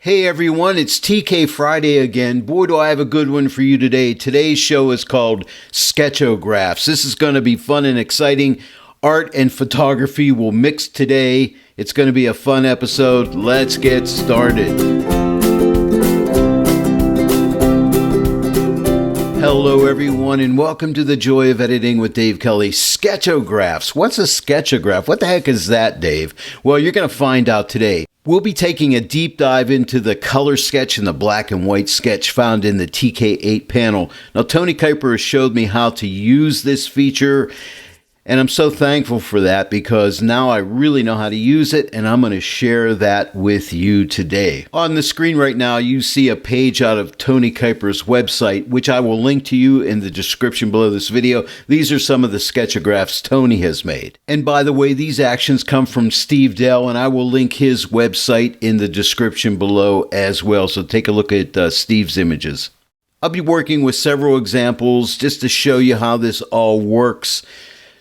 Hey everyone, it's TK Friday again. Boy, do I have a good one for you today. Today's show is called Sketchographs. This is going to be fun and exciting. Art and photography will mix today. It's going to be a fun episode. Let's get started. Hello everyone and welcome to the Joy of Editing with Dave Kelly. Sketchographs. What's a sketchograph? What the heck is that, Dave? Well, you're going to find out today. We'll be taking a deep dive into the color sketch and the black and white sketch found in the TK8 panel. Now, Tony Kuiper has showed me how to use this feature, and I'm so thankful for that because now I really know how to use it, and I'm going to share that with you today. On the screen right now, you see a page out of Tony Kuiper's website, which I will link to you in the description below this video. These are some of the sketchographs Tony has made. And by the way, these actions come from Steve Dell, and I will link his website in the description below as well. So take a look at Steve's images. I'll be working with several examples just to show you how this all works.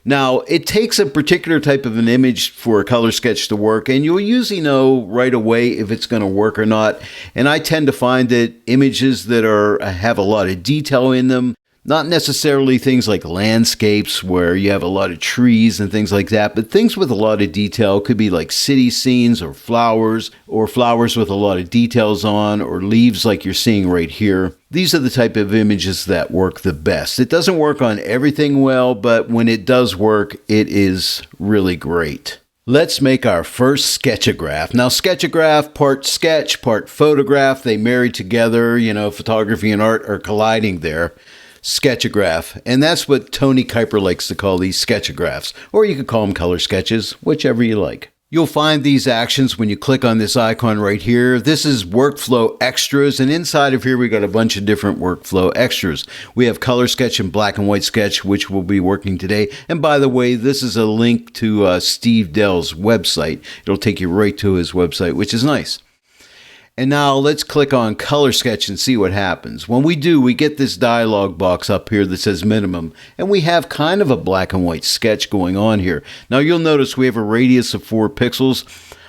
Now, it takes a particular type of an image for a color sketch to work, and you'll usually know right away if it's going to work or not. And I tend to find that images that have a lot of detail in them, not necessarily things like landscapes where you have a lot of trees and things like that, but things with a lot of detail could be like city scenes or flowers with a lot of details on, or leaves like you're seeing right here. These are the type of images that work the best. It doesn't work on everything well, but when it does work, it is really great. Let's make our first sketchograph. Now, sketchograph, part sketch, part photograph, they marry together, photography and art are colliding there. Sketchograph, and that's what Tony Kuiper likes to call these sketchographs, or you could call them color sketches, whichever you like. You'll find these actions when you click on this icon right here. This is workflow extras, and inside of here we got a bunch of different workflow extras. We have color sketch and black and white sketch, which we'll be working today. And by the way, this is a link to Steve Dell's website. It'll take you right to his website, which is nice. And now let's click on color sketch and see what happens. When we do, we get this dialog box up here that says minimum, and we have kind of a black and white sketch going on here. Now you'll notice we have a radius of 4 pixels.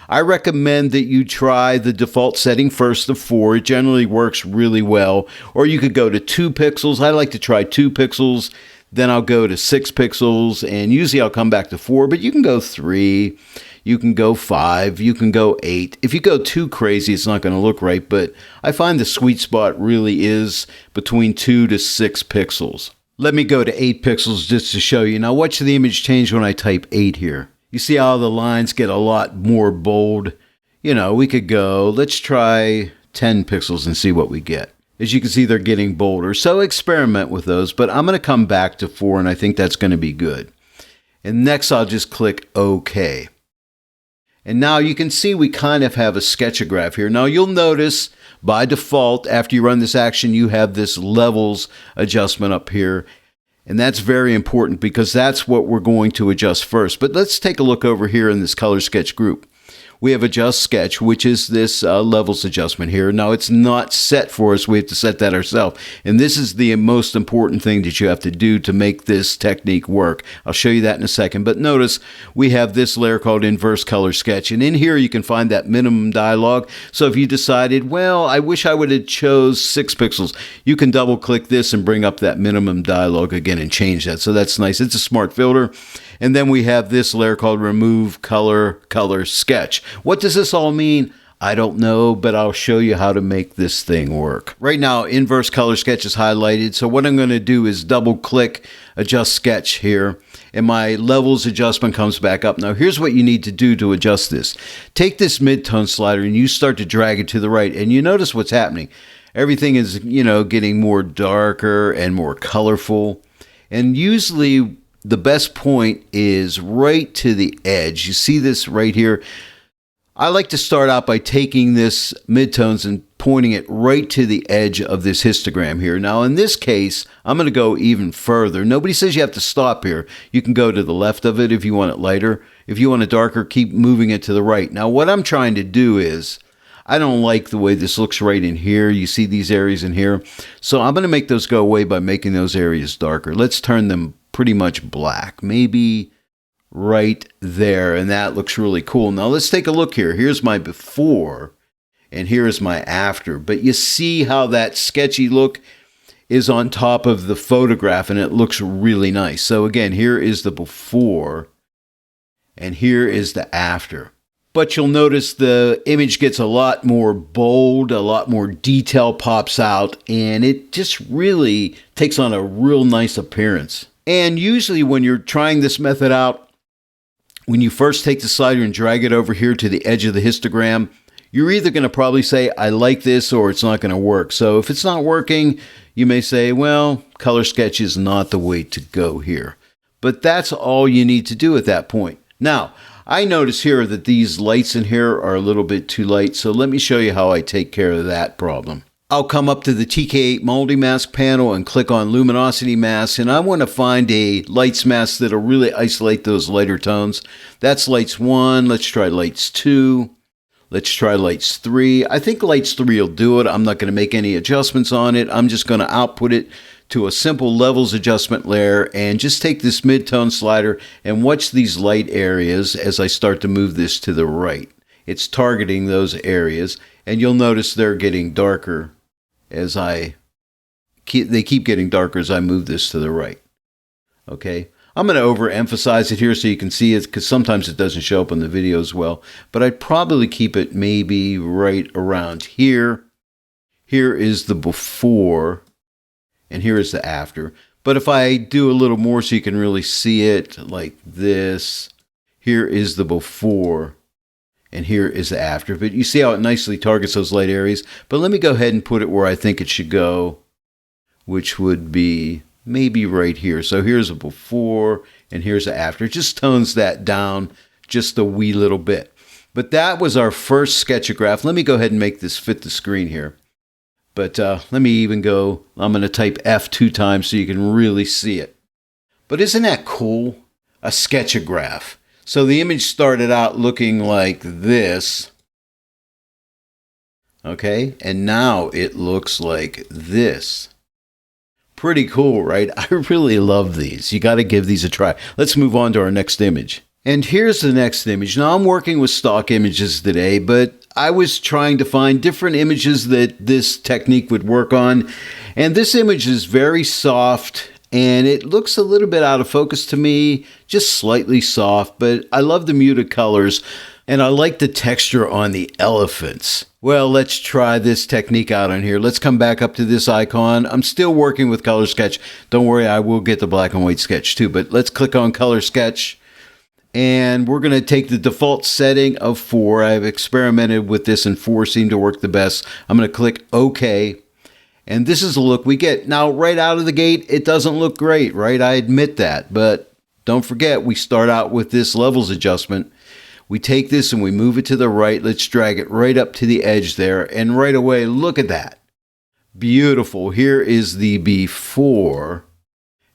I recommend that you try the default setting first of 4. It generally works really well. Or you could go to 2 pixels. I like to try 2 pixels. Then I'll go to 6 pixels, and usually I'll come back to 4, but you can go 3. You can go 5, you can go 8. If you go too crazy, it's not going to look right, but I find the sweet spot really is between 2 to 6 pixels. Let me go to 8 pixels just to show you. Now watch the image change when I type 8 here. You see how the lines get a lot more bold? We could go, let's try 10 pixels and see what we get. As you can see, they're getting bolder, so experiment with those, but I'm going to come back to 4, and I think that's going to be good. And next, I'll just click OK. And now you can see we kind of have a sketchograph here. Now you'll notice by default, after you run this action, you have this levels adjustment up here. And that's very important because that's what we're going to adjust first. But let's take a look over here in this color sketch group. We have adjust sketch, which is this levels adjustment here. Now it's not set for us. We have to set that ourselves. And this is the most important thing that you have to do to make this technique work. I'll show you that in a second. But notice we have this layer called inverse color sketch. And in here you can find that minimum dialog. So if you decided, well, I wish I would have chose 6 pixels, you can double click this and bring up that minimum dialog again and change that. So that's nice. It's a smart filter. And then we have this layer called Remove Color Sketch. What does this all mean? I don't know, but I'll show you how to make this thing work. Right now, Inverse Color Sketch is highlighted. So what I'm going to do is double click Adjust Sketch here. And my levels adjustment comes back up. Now here's what you need to do to adjust this. Take this midtone slider and you start to drag it to the right. And you notice what's happening. Everything is, getting more darker and more colorful. And usually the best point is right to the edge. You see this right here. I like to start out by taking this midtones and pointing it right to the edge of this histogram here. Now in this case, I'm going to go even further. Nobody says you have to stop here. You can go to the left of it if you want it lighter. If you want it darker, keep moving it to the right. Now what I'm trying to do is, I don't like the way this looks right in here. You see these areas in here. So I'm going to make those go away by making those areas darker. Let's turn them pretty much black, maybe right there, and that looks really cool. Now let's take a look here. Here's my before, and here is my after. But you see how that sketchy look is on top of the photograph, and it looks really nice. So again, here is the before, and here is the after. But you'll notice the image gets a lot more bold, a lot more detail pops out, and it just really takes on a real nice appearance. And usually when you're trying this method out, when you first take the slider and drag it over here to the edge of the histogram, you're either going to probably say, I like this, or it's not going to work. So if it's not working, you may say, well, color sketch is not the way to go here. But that's all you need to do at that point. Now, I notice here that these lights in here are a little bit too light, so let me show you how I take care of that problem. I'll come up to the TK8 Multi-Mask panel and click on Luminosity Mask, and I want to find a lights mask that'll really isolate those lighter tones. That's lights 1. Let's try lights 2. Let's try lights 3. I think lights 3 will do it. I'm not going to make any adjustments on it. I'm just going to output it to a simple levels adjustment layer and just take this mid-tone slider and watch these light areas as I start to move this to the right. It's targeting those areas, and you'll notice they're getting darker as they keep getting darker as I move this to the right. Okay, I'm going to overemphasize it here so you can see it, because sometimes it doesn't show up on the video as well, but I'd probably keep it maybe right around here. Here is the before, and here is the after. But if I do a little more so you can really see it like this, here is the before, and here is the after. But you see how it nicely targets those light areas. But let me go ahead and put it where I think it should go, which would be maybe right here. So here's a before, and here's the after. It just tones that down just a wee little bit. But that was our first sketchograph. Let me go ahead and make this fit the screen here. But let me even go, I'm going to type F 2 times so you can really see it. But isn't that cool? A sketchograph. So the image started out looking like this. Okay, and now it looks like this. Pretty cool, right? I really love these. You got to give these a try. Let's move on to our next image. And here's the next image. Now I'm working with stock images today, but I was trying to find different images that this technique would work on. And this image is very soft, and it looks a little bit out of focus to me, just slightly soft, but I love the muted colors, and I like the texture on the elephants. Well, let's try this technique out on here. Let's come back up to this icon. I'm still working with color sketch. Don't worry, I will get the black and white sketch too, but let's click on color sketch. And we're going to take the default setting of 4. I've experimented with this, and 4 seemed to work the best. I'm going to click OK. And this is the look we get. Now, right out of the gate, it doesn't look great, right? I admit that. But don't forget, we start out with this levels adjustment. We take this and we move it to the right. Let's drag it right up to the edge there. And right away, look at that. Beautiful. Here is the before.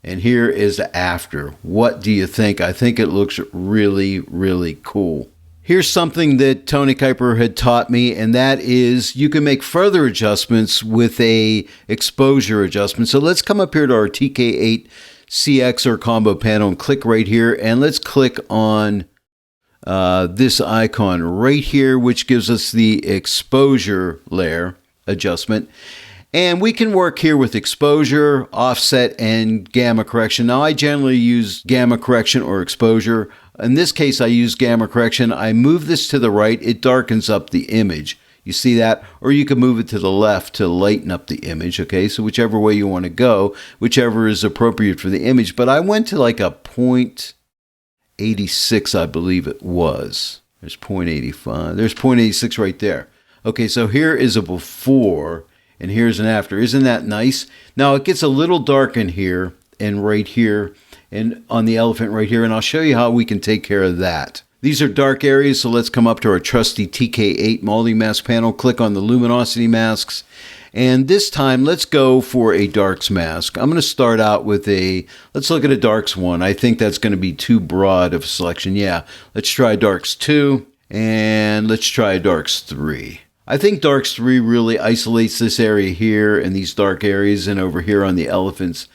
And here is the after. What do you think? I think it looks really, really cool. Here's something that Tony Kuiper had taught me, and that is you can make further adjustments with a exposure adjustment. So let's come up here to our TK8 CX or combo panel and click right here, and let's click on this icon right here, which gives us the exposure layer adjustment. And we can work here with exposure, offset, and gamma correction. Now, I generally use gamma correction or exposure. In this case, I use gamma correction. I move this to the right. It darkens up the image. You see that? Or you can move it to the left to lighten up the image. Okay, so whichever way you want to go, whichever is appropriate for the image. But I went to like a 0.86, I believe it was. There's 0.85. There's 0.86 right there. Okay, so here is a before. And here's an after. Isn't that nice? Now it gets a little dark in here and right here and on the elephant right here. And I'll show you how we can take care of that. These are dark areas. So let's come up to our trusty TK8 multi-mask panel. Click on the luminosity masks. And this time let's go for a darks mask. I'm going to start out with let's look at a darks 1. I think that's going to be too broad of a selection. Yeah, let's try darks 2 and let's try darks 3. I think darks 3 really isolates this area here and these dark areas and over here on the elephant's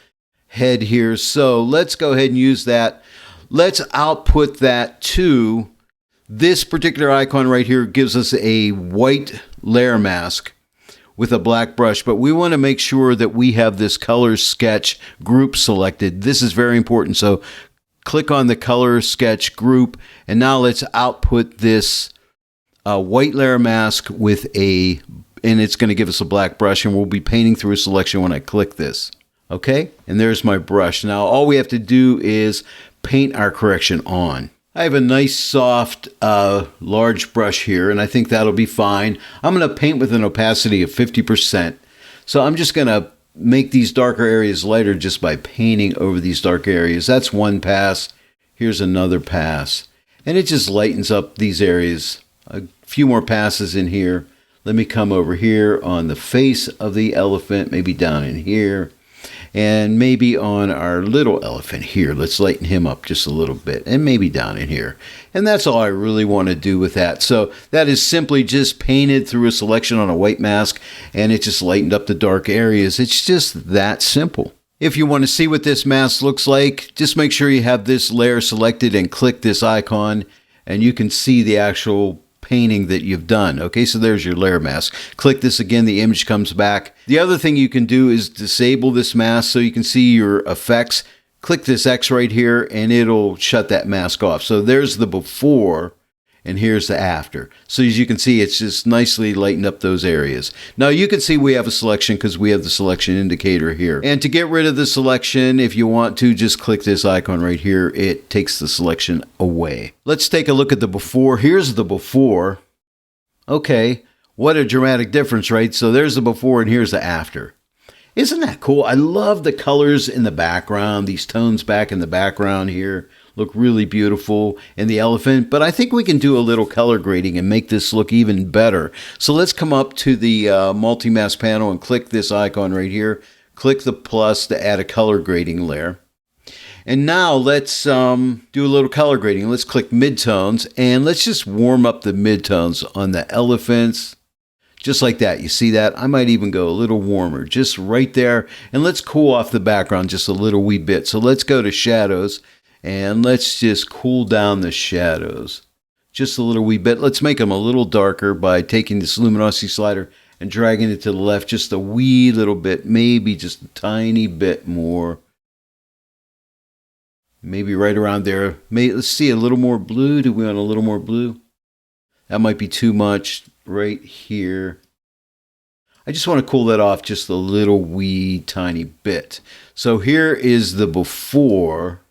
head here. So let's go ahead and use that. Let's output that to this particular icon right here. Gives us a white layer mask with a black brush, but we want to make sure that we have this color sketch group selected. This is very important. So click on the color sketch group, and now let's output this white layer mask with and it's going to give us a black brush, and we'll be painting through a selection when I click this. Okay, and there's my brush. Now all we have to do is paint our correction on. I have a nice soft large brush here, and I think that'll be fine. I'm going to paint with an opacity of 50%. So I'm just going to make these darker areas lighter just by painting over these dark areas. That's one pass. Here's another pass. And it just lightens up these areas. A few more passes in here. Let me come over here on the face of the elephant, maybe down in here. And maybe on our little elephant here. Let's lighten him up just a little bit, and maybe down in here. And that's all I really want to do with that. So that is simply just painted through a selection on a white mask, and it just lightened up the dark areas. It's just that simple. If you want to see what this mask looks like, just make sure you have this layer selected and click this icon, and you can see the actual painting that you've done. Okay, so there's your layer mask. Click this again, the image comes back. The other thing you can do is disable this mask so you can see your effects. Click this X right here and it'll shut that mask off. So there's the before and here's the after. So as you can see, it's just nicely lightened up those areas. Now you can see we have a selection because we have the selection indicator here. And to get rid of the selection, if you want to, just click this icon right here. It takes the selection away. Let's take a look at the before. Here's the before. Okay, what a dramatic difference, right? So there's the before and here's the after. Isn't that cool? I love the colors in the background. These tones back in the background here look really beautiful in the elephant, but I think we can do a little color grading and make this look even better. So let's come up to the multi-mask panel and click this icon right here. Click the plus to add a color grading layer. And now let's do a little color grading. Let's click midtones and let's just warm up the midtones on the elephants. Just like that. You see that? I might even go a little warmer, just right there. And let's cool off the background just a little wee bit. So let's go to shadows and let's just cool down the shadows just a little wee bit. Let's make them a little darker by taking this luminosity slider and dragging it to the left just a wee little bit, maybe just a tiny bit more. Maybe right around there. Let's see a little more blue. Do we want a little more blue? That might be too much. Right here. I just want to cool that off just a little wee tiny bit. So here is the before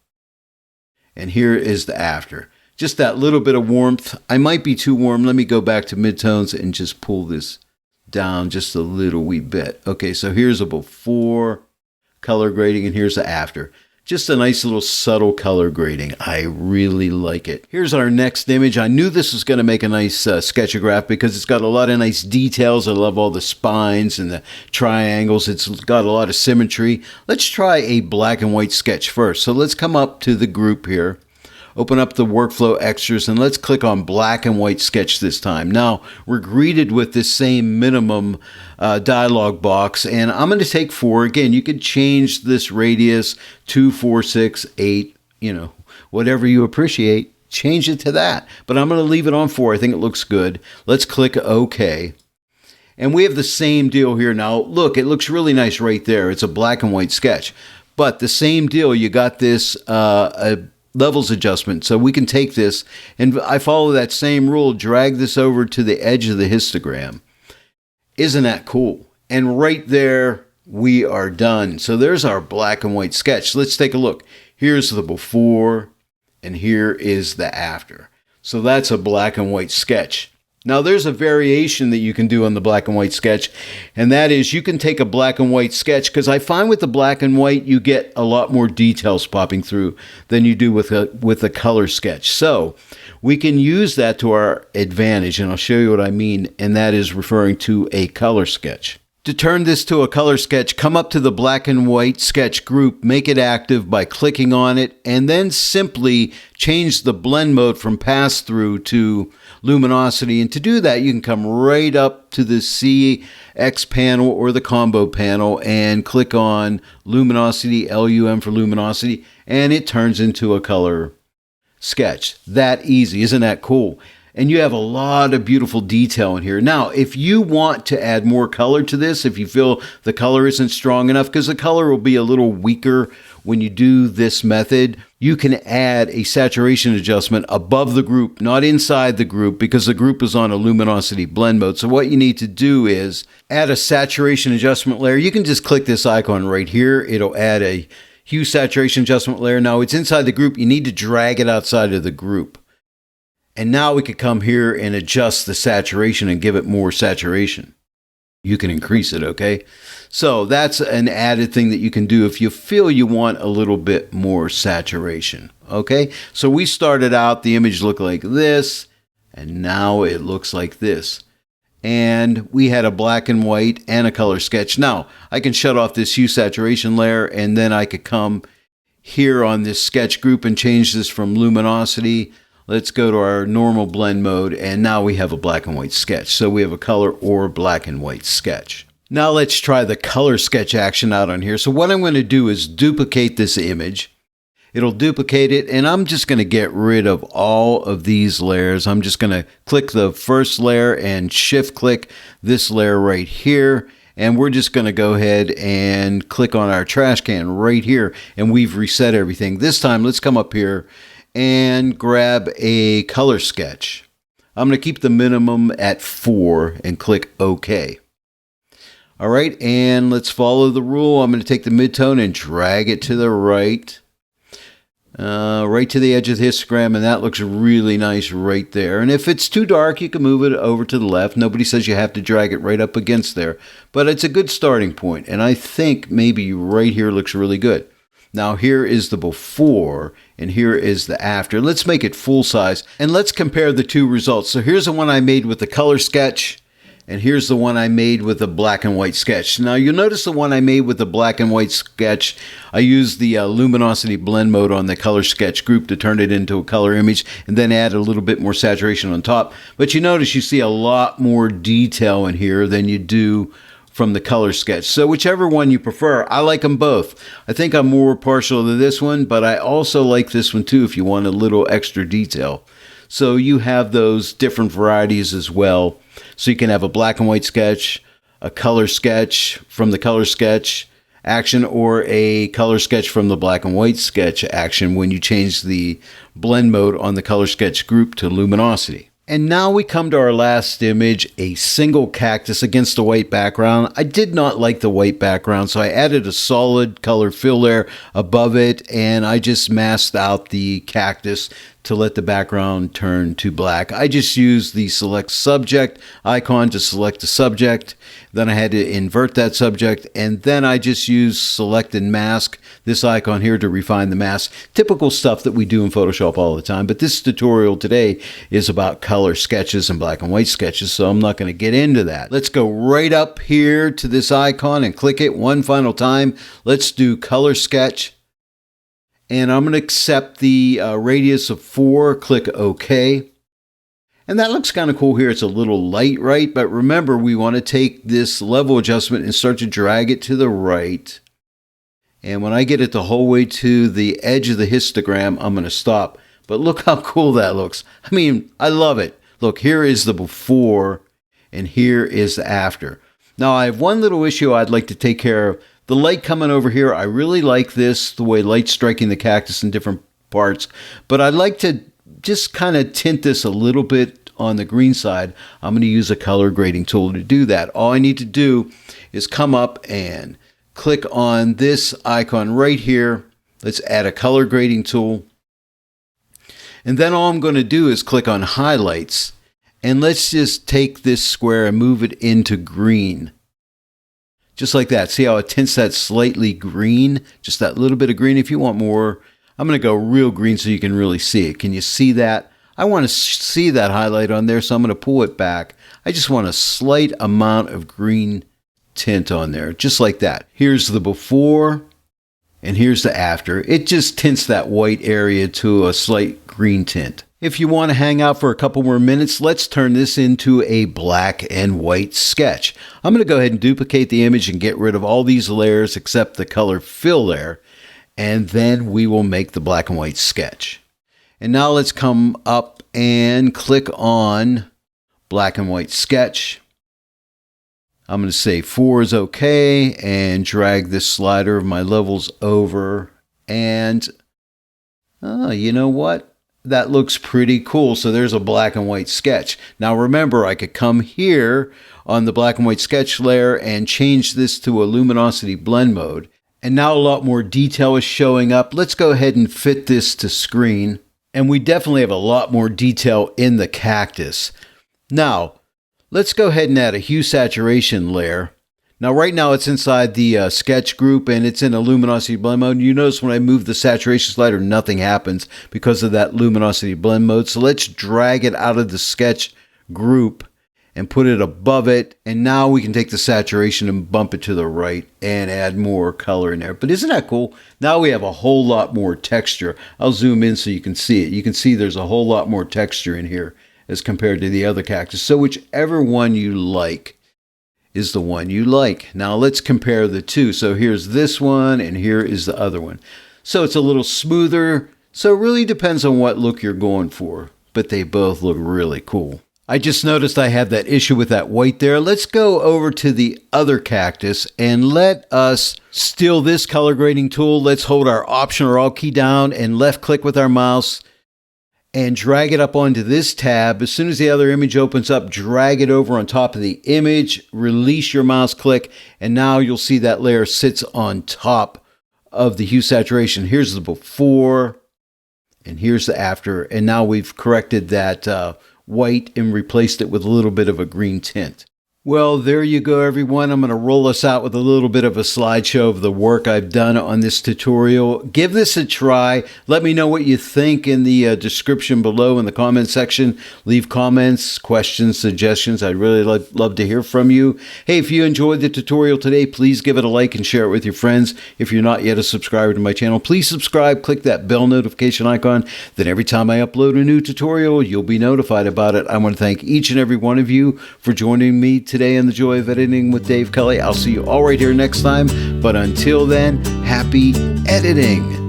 and here is the after. Just that little bit of warmth. I might be too warm. Let me go back to midtones and just pull this down just a little wee bit. Okay, so here's a before color grading and here's the after. Just a nice little subtle color grading. I really like it. Here's our next image. I knew this was going to make a nice sketchograph because it's got a lot of nice details. I love all the spines and the triangles. It's got a lot of symmetry. Let's try a black and white sketch first. So let's come up to the group here. Open up the workflow extras and let's click on black and white sketch this time. Now we're greeted with this same minimum dialog box and I'm going to take 4. Again, you could change this radius 2, 4, 6, 8, whatever you appreciate, change it to that. But I'm going to leave it on 4. I think it looks good. Let's click OK. And we have the same deal here now. Look, it looks really nice right there. It's a black and white sketch. But the same deal, you got this levels adjustment. So we can take this and I follow that same rule, drag this over to the edge of the histogram. Isn't that cool? And right there we are done. So there's our black and white sketch. Let's take a look. Here's the before and here is the after. So that's a black and white sketch. Now there's a variation that you can do on the black and white sketch, and that is you can take a black and white sketch, because I find with the black and white you get a lot more details popping through than you do with a color sketch. So we can use that to our advantage, and I'll show you what I mean, and that is referring to a color sketch. To turn this to a color sketch, come up to the black and white sketch group, make it active by clicking on it, and then simply change the blend mode from pass-through to luminosity. And to do that, you can come right up to the CX panel or the combo panel and click on luminosity, LUM for luminosity, and it turns into a color sketch. That easy. Isn't that cool? And you have a lot of beautiful detail in here. Now, if you want to add more color to this, if you feel the color isn't strong enough, because the color will be a little weaker when you do this method, you can add a saturation adjustment above the group, not inside the group, because the group is on a luminosity blend mode. So what you need to do is add a saturation adjustment layer. You can just click this icon right here. It'll add a Hue Saturation Adjustment Layer. Now it's inside the group. You need to drag it outside of the group. And now we could come here and adjust the saturation and give it more saturation. You can increase it, okay? So that's an added thing that you can do if you feel you want a little bit more saturation, okay? So we started out, the image looked like this, and now it looks like this. And we had a black and white and a color sketch. Now, I can shut off this Hue Saturation Layer, and then I could come here on this sketch group and change this from luminosity. Let's go to our normal blend mode, and now we have a black and white sketch. So we have a color or black and white sketch. Now let's try the color sketch action out on here. So what I'm going to do is duplicate this image. It'll duplicate it, and I'm just going to get rid of all of these layers. I'm just going to click the first layer and shift click this layer right here. And we're just going to go ahead and click on our trash can right here, and we've reset everything. This time, let's come up here and grab a color sketch. I'm going to keep the minimum at 4 and click OK. All right, and let's follow the rule. I'm going to take the midtone and drag it to the right, right to the edge of the histogram, and that looks really nice right there. And if it's too dark, you can move it over to the left. Nobody says you have to drag it right up against there, but it's a good starting point, and I think maybe right here looks really good. Now here is the before and here is the after. Let's make it full size and let's compare the two results. So here's the one I made with the color sketch and here's the one I made with the black and white sketch. Now you'll notice the one I made with the black and white sketch, I used the luminosity blend mode on the color sketch group to turn it into a color image and then add a little bit more saturation on top. But you notice you see a lot more detail in here than you do from the color sketch. So whichever one you prefer, I like them both. I think I'm more partial to this one, but I also like this one too if you want a little extra detail. So you have those different varieties as well. So you can have a black and white sketch, a color sketch from the color sketch action, or a color sketch from the black and white sketch action when you change the blend mode on the color sketch group to luminosity. And now we come to our last image, a single cactus against a white background. I did not like the white background, so I added a solid color fill layer above it, and I just masked out the cactus to let the background turn to black. I just used the select subject icon to select the subject. Then I had to invert that subject, and then I just used select and mask this icon here to refine the mask. Typical stuff that we do in Photoshop all the time, but this tutorial today is about color sketches and black and white sketches, so I'm not going to get into that. Let's go right up here to this icon and click it one final time. Let's do color sketch. And I'm going to accept the radius of 4, click OK. And that looks kind of cool here. It's a little light, right? But remember, we want to take this level adjustment and start to drag it to the right. And when I get it the whole way to the edge of the histogram, I'm going to stop. But look how cool that looks. I mean, I love it. Look, here is the before and here is the after. Now, I have one little issue I'd like to take care of. The light coming over here, I really like this, the way light's striking the cactus in different parts, but I'd like to just kind of tint this a little bit on the green side. I'm going to use a color grading tool to do that. All I need to do is come up and click on this icon right here. Let's add a color grading tool. And then all I'm going to do is click on highlights, and let's just take this square and move it into green. Just like that. See how it tints that slightly green? Just that little bit of green. If you want more, I'm going to go real green so you can really see it. Can you see that? I want to see that highlight on there, so I'm going to pull it back. I just want a slight amount of green tint on there, just like that. Here's the before, and here's the after. It just tints that white area to a slight green tint. If you want to hang out for a couple more minutes, let's turn this into a black and white sketch. I'm going to go ahead and duplicate the image and get rid of all these layers except the color fill layer, and then we will make the black and white sketch. And now let's come up and click on black and white sketch. I'm going to say 4 is okay and drag this slider of my levels over, and you know what? That looks pretty cool. So there's a black and white sketch. Now remember, I could come here on the black and white sketch layer and change this to a luminosity blend mode. And now a lot more detail is showing up. Let's go ahead and fit this to screen. And we definitely have a lot more detail in the cactus. Now, let's go ahead and add a hue saturation layer. Now, right now it's inside the sketch group and it's in a luminosity blend mode. You notice when I move the saturation slider, nothing happens because of that luminosity blend mode. So let's drag it out of the sketch group and put it above it. And now we can take the saturation and bump it to the right and add more color in there. But isn't that cool? Now we have a whole lot more texture. I'll zoom in so you can see it. You can see there's a whole lot more texture in here as compared to the other cactus. So whichever one you like is the one you like. Now let's compare the two. So here's this one and here is the other one. So it's a little smoother. So it really depends on what look you're going for, but they both look really cool. I just noticed I had that issue with that white there. Let's go over to the other cactus and let us steal this color grading tool. Let's hold our Option or Alt key down and left click with our mouse and drag it up onto this tab. As soon as the other image opens up, drag it over on top of the image, release your mouse click, and now you'll see that layer sits on top of the hue saturation. Here's the before, and here's the after, and now we've corrected that white and replaced it with a little bit of a green tint. Well, there you go, everyone. I'm going to roll us out with a little bit of a slideshow of the work I've done on this tutorial. Give this a try. Let me know what you think in the description below in the comment section. Leave comments, questions, suggestions. I'd really love to hear from you. Hey, if you enjoyed the tutorial today, please give it a like and share it with your friends. If you're not yet a subscriber to my channel, please subscribe. Click that bell notification icon. Then every time I upload a new tutorial, you'll be notified about it. I want to thank each and every one of you for joining me today in the Joy of Editing with Dave Kelly. I'll see you all right here next time. But until then, happy editing.